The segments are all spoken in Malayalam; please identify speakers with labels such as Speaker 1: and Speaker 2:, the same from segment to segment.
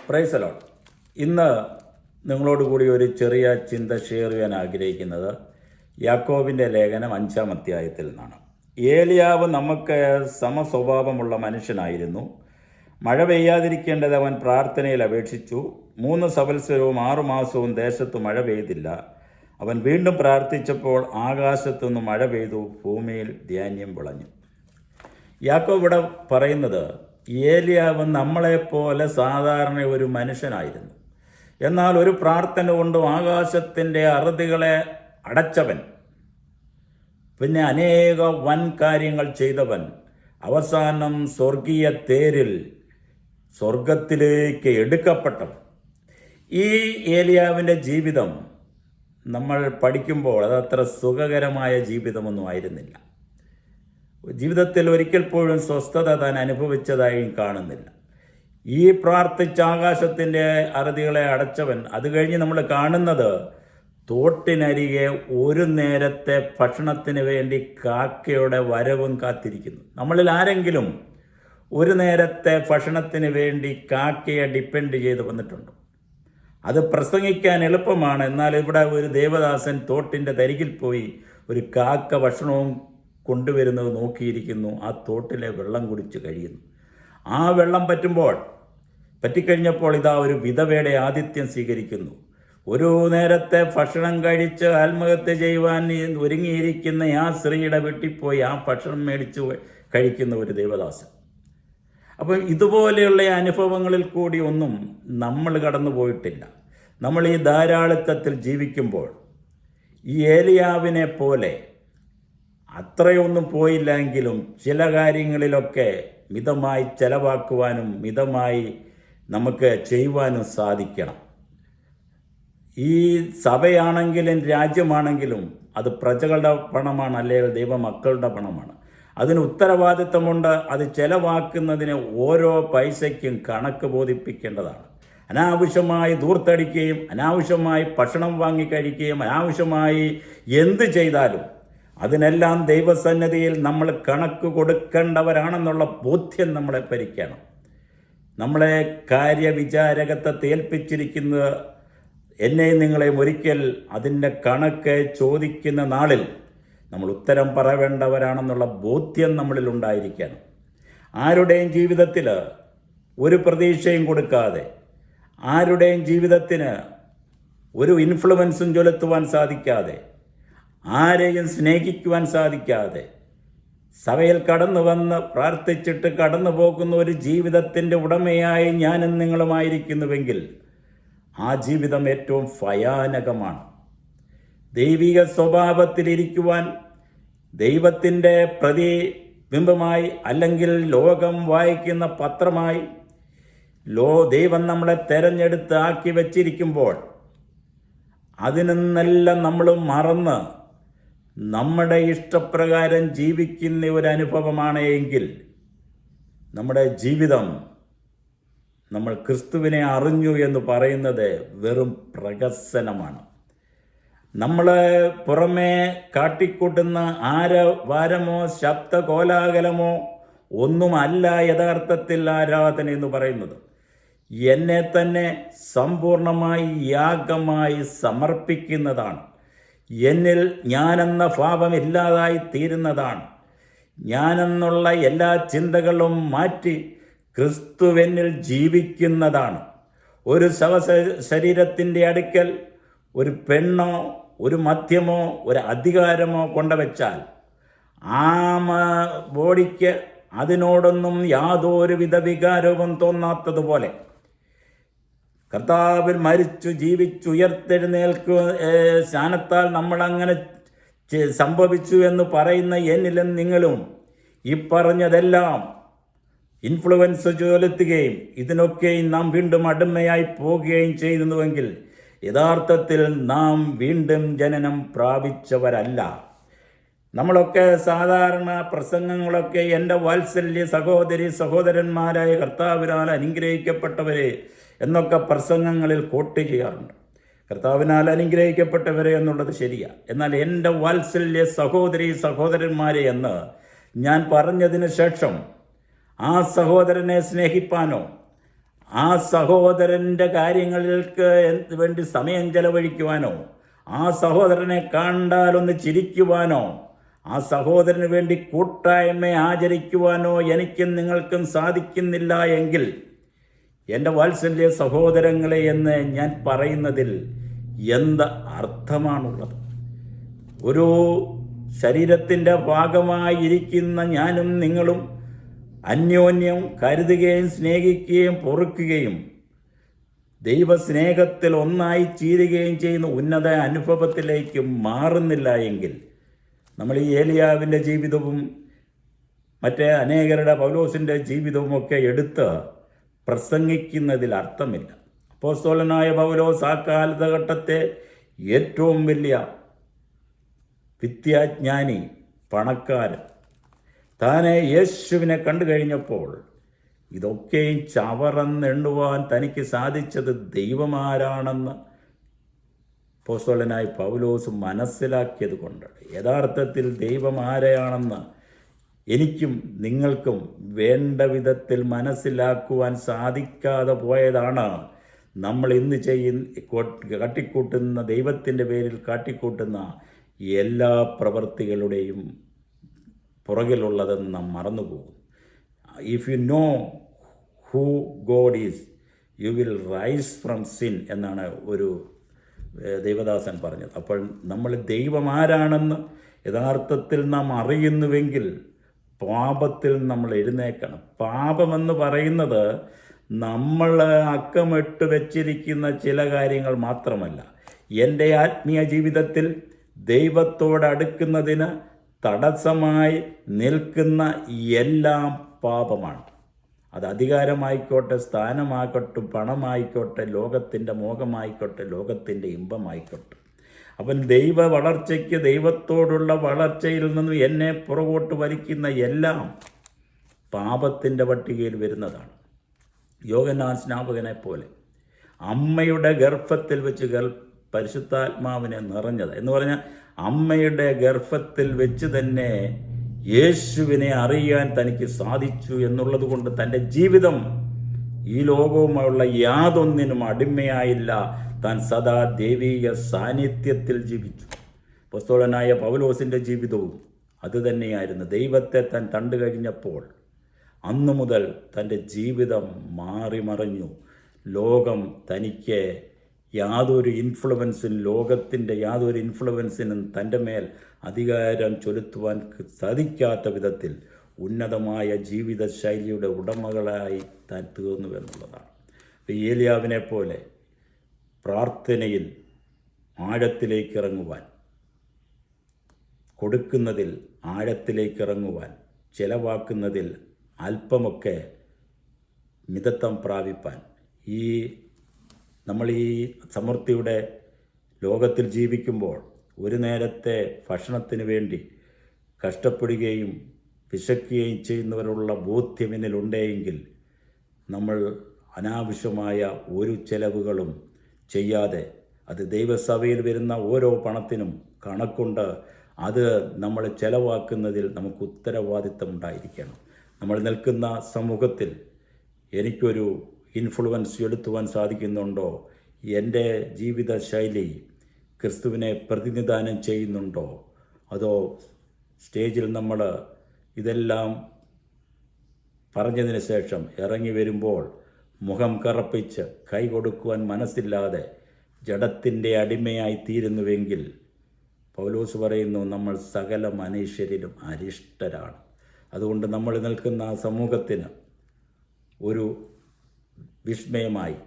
Speaker 1: Praise Lord. ഇന്ന് നിങ്ങളോട് കൂടി ഒരു ചെറിയ ചിന്ത ഷെയർ ചെയ്യാൻ ആഗ്രഹിക്കുന്നത് യാക്കോബിൻ്റെ ലേഖനം 5-ാം അധ്യായത്തിൽ നിന്നാണ്. ഏലിയാവ് നമുക്ക് സമസ്വഭാവമുള്ള മനുഷ്യനായിരുന്നു. മഴ പെയ്യാതിരിക്കേണ്ടത് അവൻ പ്രാർത്ഥനയിൽ അപേക്ഷിച്ചു. 3 സംവത്സരവും 6 മാസവും ദേശത്ത് മഴ പെയ്തില്ല. അവൻ വീണ്ടും പ്രാർത്ഥിച്ചപ്പോൾ ആകാശത്തുനിന്ന് മഴ പെയ്തു, ഭൂമിയിൽ ധാന്യം വിളഞ്ഞു. യാക്കോബ് ഇവിടെ പറയുന്നത് ഏലിയാവ് നമ്മളെപ്പോലെ സാധാരണ ഒരു മനുഷ്യനായിരുന്നു. എന്നാൽ ഒരു പ്രാർത്ഥന കൊണ്ടും ആകാശത്തിൻ്റെ അറുതികളെ അടച്ചവൻ, പിന്നെ അനേക വൻ കാര്യങ്ങൾ ചെയ്തവൻ, അവസാനം സ്വർഗീയ തേരിൽ സ്വർഗത്തിലേക്ക് എടുക്കപ്പെട്ടവൻ. ഈ ഏലിയാവിൻ്റെ ജീവിതം നമ്മൾ പഠിക്കുമ്പോൾ അതത്ര സുഖകരമായ ജീവിതമൊന്നും ആയിരുന്നില്ല. ജീവിതത്തിൽ ഒരിക്കൽ പോലും സ്വസ്ഥത താൻ അനുഭവിച്ചതായും കാണുന്നില്ല. ഈ പ്രാർത്ഥിച്ച ആകാശത്തിൻ്റെ അറുതികളെ അടച്ചവൻ, അത് കഴിഞ്ഞ് നമ്മൾ കാണുന്നത് തോട്ടിനരികെ ഒരു നേരത്തെ ഭക്ഷണത്തിന് വേണ്ടി കാക്കയുടെ വരവും കാത്തിരിക്കുന്നു. നമ്മളിൽ ആരെങ്കിലും ഒരു നേരത്തെ ഭക്ഷണത്തിന് വേണ്ടി കാക്കയെ ഡിപ്പെൻഡ് ചെയ്ത് വന്നിട്ടുണ്ടോ? അത് പ്രസംഗിക്കാൻ എളുപ്പമാണ്. എന്നാൽ ഇവിടെ ഒരു ദേവദാസൻ തോട്ടിൻ്റെ തരികിൽ പോയി ഒരു കാക്ക ഭക്ഷണവും കൊണ്ടുവരുന്നത് നോക്കിയിരിക്കുന്നു. ആ തോട്ടിലെ വെള്ളം കുടിച്ച് കഴിയുന്നു. ആ വെള്ളം പറ്റിക്കഴിഞ്ഞപ്പോൾ ഇതാ ഒരു വിധവയുടെ ആതിഥ്യം സ്വീകരിക്കുന്നു. ഒരു നേരത്തെ ഭക്ഷണം കഴിച്ച് ആത്മഹത്യ ചെയ്യുവാൻ ഒരുങ്ങിയിരിക്കുന്ന ആ സ്ത്രീയുടെ വീട്ടിൽ പോയി ആ ഭക്ഷണം മേടിച്ച് കഴിക്കുന്ന ഒരു ദേവദാസൻ. അപ്പം ഇതുപോലെയുള്ള അനുഭവങ്ങളിൽ കൂടി ഒന്നും നമ്മൾ കടന്നു പോയിട്ടില്ല. നമ്മൾ ഈ ധാരാളിത്തത്തിൽ ജീവിക്കുമ്പോൾ ഈ ഏലിയാവിനെ പോലെ അത്രയൊന്നും പോയില്ലെങ്കിലും ചില കാര്യങ്ങളിലൊക്കെ മിതമായി ചെലവാക്കുവാനും മിതമായി നമുക്ക് ചെയ്യുവാനും സാധിക്കണം. ഈ സഭയാണെങ്കിലും രാജ്യമാണെങ്കിലും അത് പ്രജകളുടെ പണമാണ്, അല്ലെങ്കിൽ ദൈവമക്കളുടെ പണമാണ്. അതിന് ഉത്തരവാദിത്തമുണ്ട്. അത് ചെലവാക്കുന്നതിന് ഓരോ പൈസയ്ക്കും കണക്ക് ബോധിപ്പിക്കേണ്ടതാണ്. അനാവശ്യമായി ധൂർത്തടിക്കുകയും അനാവശ്യമായി ഭക്ഷണം വാങ്ങിക്കഴിക്കുകയും അനാവശ്യമായി എന്ത് ചെയ്താലും അതിനെല്ലാം ദൈവസന്നിധിയിൽ നമ്മൾ കണക്ക് കൊടുക്കേണ്ടവരാണെന്നുള്ള ബോധ്യം നമ്മളെ ഭരിക്കണം. നമ്മളെ കാര്യവിചാരകത്വത്തെ ഏൽപ്പിച്ചിരിക്കുന്നത് എന്നെയും നിങ്ങളെയും ഒരിക്കൽ അതിൻ്റെ കണക്ക് ചോദിക്കുന്ന നാളിൽ നമ്മൾ ഉത്തരം പറയേണ്ടവരാണെന്നുള്ള ബോധ്യം നമ്മളിൽ ഉണ്ടായിരിക്കണം. ആരുടെയും ജീവിതത്തിൽ ഒരു പ്രതീക്ഷയും കൊടുക്കാതെ, ആരുടെയും ജീവിതത്തിന് ഒരു ഇൻഫ്ലുവൻസും ചെലുത്തുവാൻ സാധിക്കാതെ, ആരെയും സ്നേഹിക്കുവാൻ സാധിക്കാതെ, സഭയിൽ കടന്നു വന്ന് പ്രാർത്ഥിച്ചിട്ട് കടന്നു പോകുന്ന ഒരു ജീവിതത്തിൻ്റെ ഉടമയായി ഞാനും നിങ്ങളുമായിരിക്കുന്നുവെങ്കിൽ ആ ജീവിതം ഏറ്റവും ഭയാനകമാണ്. ദൈവിക സ്വഭാവത്തിലിരിക്കുവാൻ ദൈവത്തിൻ്റെ പ്രതിബിംബമായി, അല്ലെങ്കിൽ ലോകം വായിക്കുന്ന പത്രമായി ദൈവം നമ്മളെ തെരഞ്ഞെടുത്ത് ആക്കി വച്ചിരിക്കുമ്പോൾ അതിൽ നിന്നെല്ലാം നമ്മൾ മറന്ന് നമ്മുടെ ഇഷ്ടപ്രകാരം ജീവിക്കുന്ന ഒരു അനുഭവമാണ് എങ്കിൽ നമ്മുടെ ജീവിതം, നമ്മൾ ക്രിസ്തുവിനെ അറിഞ്ഞു എന്ന് പറയുന്നത് വെറും പ്രഹസനമാണ്. നമ്മൾ പുറമേ കാട്ടിക്കൂട്ടുന്ന ആരവാരമോ ശബ്ദകോലാഹലമോ ഒന്നുമല്ല യഥാർത്ഥത്തിൽ ആരാധന എന്ന് പറയുന്നത്. എന്നെ തന്നെ സമ്പൂർണമായി യാഗമായി സമർപ്പിക്കുന്നതാണ്. എന്നിൽ ഞാനെന്ന ഭാവം ഇല്ലാതായി തീരുന്നതാണ്. ഞാനെന്നുള്ള എല്ലാ ചിന്തകളും മാറ്റി ക്രിസ്തുവെന്നിൽ ജീവിക്കുന്നതാണ്. ഒരു ശരീരത്തിൻ്റെ അടുക്കൽ ഒരു പെണ്ണോ ഒരു മദ്യമോ ഒരു അധികാരമോ കൊണ്ടുവച്ചാൽ ആ ബോഡിക്ക് അതിനോടൊന്നും യാതൊരുവിധ വികാരവും തോന്നാത്തതുപോലെ കർത്താവിൽ മരിച്ചു ജീവിച്ചുയർത്തെഴുന്നേൽക്കുക സ്ഥാനത്താൽ നമ്മളങ്ങനെ സംഭവിച്ചു എന്ന് പറയുന്ന എന്നിലും നിങ്ങളും ഈ പറഞ്ഞതെല്ലാം ഇൻഫ്ലുവൻസ് ചെലുത്തുകയും ഇതിനൊക്കെയും നാം വീണ്ടും അടിമയായി പോവുകയും ചെയ്യുന്നുവെങ്കിൽ യഥാർത്ഥത്തിൽ നാം വീണ്ടും ജനനം പ്രാപിച്ചവരല്ല. നമ്മളൊക്കെ സാധാരണ പ്രസംഗങ്ങളൊക്കെ എൻ്റെ വാത്സല്യ സഹോദരി സഹോദരന്മാരായ കർത്താവിനാൽ അനുഗ്രഹിക്കപ്പെട്ടവരെ എന്നൊക്കെ പ്രസംഗങ്ങളിൽ കോട്ട് ചെയ്യാറുണ്ട്. കർത്താവിനാൽ അനുഗ്രഹിക്കപ്പെട്ടവരെ എന്നുള്ളത് ശരിയാണ്. എന്നാൽ എൻ്റെ വാത്സല്യ സഹോദരി സഹോദരന്മാരെ എന്ന് ഞാൻ പറഞ്ഞതിന് ശേഷം ആ സഹോദരനെ സ്നേഹിപ്പാനോ ആ സഹോദരൻ്റെ കാര്യങ്ങൾക്ക് വേണ്ടി സമയം ചെലവഴിക്കുവാനോ, ആ സഹോദരനെ കണ്ടാലൊന്ന് ചിരിക്കുവാനോ, ആ സഹോദരന് വേണ്ടി കൂട്ടായ്മ ആചരിക്കുവാനോ എനിക്കും നിങ്ങൾക്കും സാധിക്കുന്നില്ല എങ്കിൽ എൻ്റെ വാത്സല്യ സഹോദരങ്ങളെ എന്ന് ഞാൻ പറയുന്നതിൽ എന്ത് അർത്ഥമാണുള്ളത്? ഒരു ശരീരത്തിൻ്റെ ഭാഗമായിരിക്കുന്ന ഞാനും നിങ്ങളും അന്യോന്യം കരുതുകയും സ്നേഹിക്കുകയും പൊറുക്കുകയും ദൈവസ്നേഹത്തിൽ ഒന്നായി ചേരുകയും ചെയ്യുന്ന ഉന്നത അനുഭവത്തിലേക്ക് മാറുന്നില്ല എങ്കിൽ നമ്മൾ ഈ ഏലിയാവിൻ്റെ ജീവിതവും മറ്റേ അനേകരുടെ പൗലോസിൻ്റെ ജീവിതവുമൊക്കെ എടുത്ത് പ്രസംഗിക്കുന്നതിൽ അർത്ഥമില്ല. അപ്പോസ്തലനായ പൗലോസ് ആ കാലഘട്ടത്തെ ഏറ്റവും വലിയ വിദ്യാജ്ഞാനി, പണക്കാരൻ, താനെ യേശുവിനെ കണ്ടു കഴിഞ്ഞപ്പോൾ ഇതൊക്കെയും ചവറന്നെണ്ണുവാൻ തനിക്ക് സാധിച്ചത് ദൈവമാരാണെന്ന് അപ്പോസ്തലനായ പൗലോസ് മനസ്സിലാക്കിയത് കൊണ്ടാണ്. യഥാർത്ഥത്തിൽ ദൈവം ആരെയാണെന്ന് എനിക്കും നിങ്ങൾക്കും വേണ്ട വിധത്തിൽ മനസ്സിലാക്കുവാൻ സാധിക്കാതെ പോയതാണ് നമ്മൾ ഇന്ന് കാട്ടിക്കൂട്ടുന്ന ദൈവത്തിൻ്റെ പേരിൽ കാട്ടിക്കൂട്ടുന്ന എല്ലാ പ്രവൃത്തികളുടെയും പുറകിലുള്ളതെന്ന് നാം മറന്നുപോകും. If you know who God is you will rise from sin എന്നാണ് ഒരു ദൈവദാസൻ പറഞ്ഞത്. അപ്പോൾ നമ്മൾ ദൈവം ആരാണെന്ന് യഥാർത്ഥത്തിൽ നാം അറിയുന്നുവെങ്കിൽ പാപത്തിൽ നമ്മൾ എഴുന്നേക്കണം. പാപമെന്ന് പറയുന്നത് നമ്മൾ അക്കമിട്ട് വച്ചിരിക്കുന്ന ചില കാര്യങ്ങൾ മാത്രമല്ല. എൻ്റെ ആത്മീയ ജീവിതത്തിൽ ദൈവത്തോടടുക്കുന്നതിന് തടസ്സമായി നിൽക്കുന്ന എല്ലാം പാപമാണ്. അത് അധികാരമായിക്കോട്ടെ, സ്ഥാനമായിക്കോട്ടെ, പണമായിക്കോട്ടെ, ലോകത്തിൻ്റെ മോഹമായിക്കോട്ടെ, ലോകത്തിൻ്റെ ഇമ്പമായിക്കോട്ടെ. അവൻ ദൈവ വളർച്ചയ്ക്ക്, ദൈവത്തോടുള്ള വളർച്ചയിൽ നിന്നും എന്നെ പുറകോട്ട് വലിക്കുന്ന എല്ലാം പാപത്തിൻ്റെ പട്ടികയിൽ വരുന്നതാണ്. യോഹന്നാൻ സ്നാപകനെ പോലെ അമ്മയുടെ ഗർഭത്തിൽ വെച്ച് പരിശുദ്ധാത്മാവിനെ നിറഞ്ഞത് എന്ന് പറഞ്ഞാൽ അമ്മയുടെ ഗർഭത്തിൽ വെച്ച് തന്നെ യേശുവിനെ അറിയാൻ തനിക്ക് സാധിച്ചു എന്നുള്ളത് കൊണ്ട് തൻ്റെ ജീവിതം ഈ ലോകവുമായുള്ള യാതൊന്നിനും അടിമയായില്ല. താൻ സദാ ദൈവീക സാന്നിധ്യത്തിൽ ജീവിച്ചു. അപ്പോസ്തലനായ പൗലോസിൻ്റെ ജീവിതവും അതുതന്നെയായിരുന്നു. ദൈവത്തെ താൻ കണ്ടു കഴിഞ്ഞപ്പോൾ അന്നു മുതൽ തൻ്റെ ജീവിതം മാറിമറിഞ്ഞു. ലോകം തനിക്ക് യാതൊരു ഇൻഫ്ലുവൻസിനും, ലോകത്തിൻ്റെ യാതൊരു ഇൻഫ്ലുവൻസിനും തൻ്റെ മേൽ അധികാരം ചെലുത്തുവാൻ സാധിക്കാത്ത വിധത്തിൽ ഉന്നതമായ ജീവിതശൈലിയുടെ ഉടമകളായി താൻ തീർന്നു എന്നുള്ളതാണ്. ഏലിയാവിനെ പോലെ പ്രാർത്ഥനയിൽ ആഴത്തിലേക്ക് ഇറങ്ങുവാൻ, കൊടുക്കുന്നതിൽ ആഴത്തിലേക്ക് ഇറങ്ങുവാൻ, ചെലവാക്കുന്നതിൽ അല്പമൊക്കെ മിതത്വം പ്രാപിപ്പാൻ, നമ്മൾ ഈ സമൃദ്ധിയുടെ ലോകത്തിൽ ജീവിക്കുമ്പോൾ ഒരു നേരത്തെ ഭക്ഷണത്തിന് വേണ്ടി കഷ്ടപ്പെടുകയും വിശക്കുകയും ചെയ്യുന്നവരുള്ള ബോധ്യം എന്നിലുണ്ടെങ്കിൽ നമ്മൾ അനാവശ്യമായ ഒരു ചെലവുകളും ചെയ്യാതെ, അത് ദൈവസഭയിൽ വരുന്ന ഓരോ പണത്തിനും കണക്കുണ്ട്, അത് നമ്മൾ ചെലവാക്കുന്നതിൽ നമുക്ക് ഉത്തരവാദിത്തം ഉണ്ടായിരിക്കണം. നമ്മൾ നിൽക്കുന്ന സമൂഹത്തിൽ എനിക്കൊരു ഇൻഫ്ലുവൻസ് ചെലുത്തുവാൻ സാധിക്കുന്നുണ്ടോ? എൻ്റെ ജീവിതശൈലി ക്രിസ്തുവിനെ പ്രതിനിധാനം ചെയ്യുന്നുണ്ടോ? അതോ സ്റ്റേജിൽ നമ്മൾ ഇതെല്ലാം പറഞ്ഞതിന് ശേഷം ഇറങ്ങി വരുമ്പോൾ മുഖം കറപ്പിച്ച് കൈ കൊടുക്കുവാൻ മനസ്സില്ലാതെ ജഡത്തിൻ്റെ അടിമയായി തീരുന്നുവെങ്കിൽ പൗലോസ് പറയുന്നു, നമ്മൾ സകല മനുഷ്യരിലും അരിഷ്ടരാണ്. അതുകൊണ്ട് നമ്മൾ നിൽക്കുന്ന ആ സമൂഹത്തിന് ഒരു വിസ്മയമായി,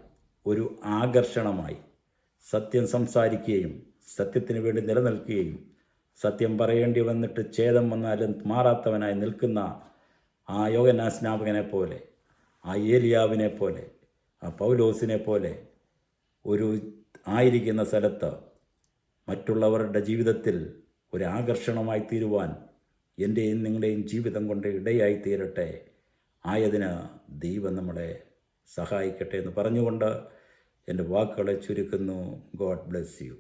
Speaker 1: ഒരു ആകർഷണമായി സത്യം സംസാരിക്കുകയും സത്യത്തിന് വേണ്ടി നിലനിൽക്കുകയും സത്യം പറയേണ്ടി വന്നിട്ട് ഛേദം വന്നാലും മാറാത്തവനായി നിൽക്കുന്ന ആ യോഹന്നാൻ സ്നാപകനെ പോലെ, ആ ഏലിയാവിനെ പോലെ, ആ പൗലോസിനെ പോലെ ഒരു ആയിരിക്കുന്ന സ്ഥലത്ത് മറ്റുള്ളവരുടെ ജീവിതത്തിൽ ഒരു ആകർഷണമായി തീരുവാൻ എൻ്റെയും നിങ്ങളുടെയും ജീവിതം കൊണ്ട് ഇടയായി തീരട്ടെ. ആയതിന് ദൈവം നമ്മളെ സഹായിക്കട്ടെ എന്ന് പറഞ്ഞുകൊണ്ട് എൻ്റെ വാക്കുകളെ ചുരുക്കുന്നു. God bless you.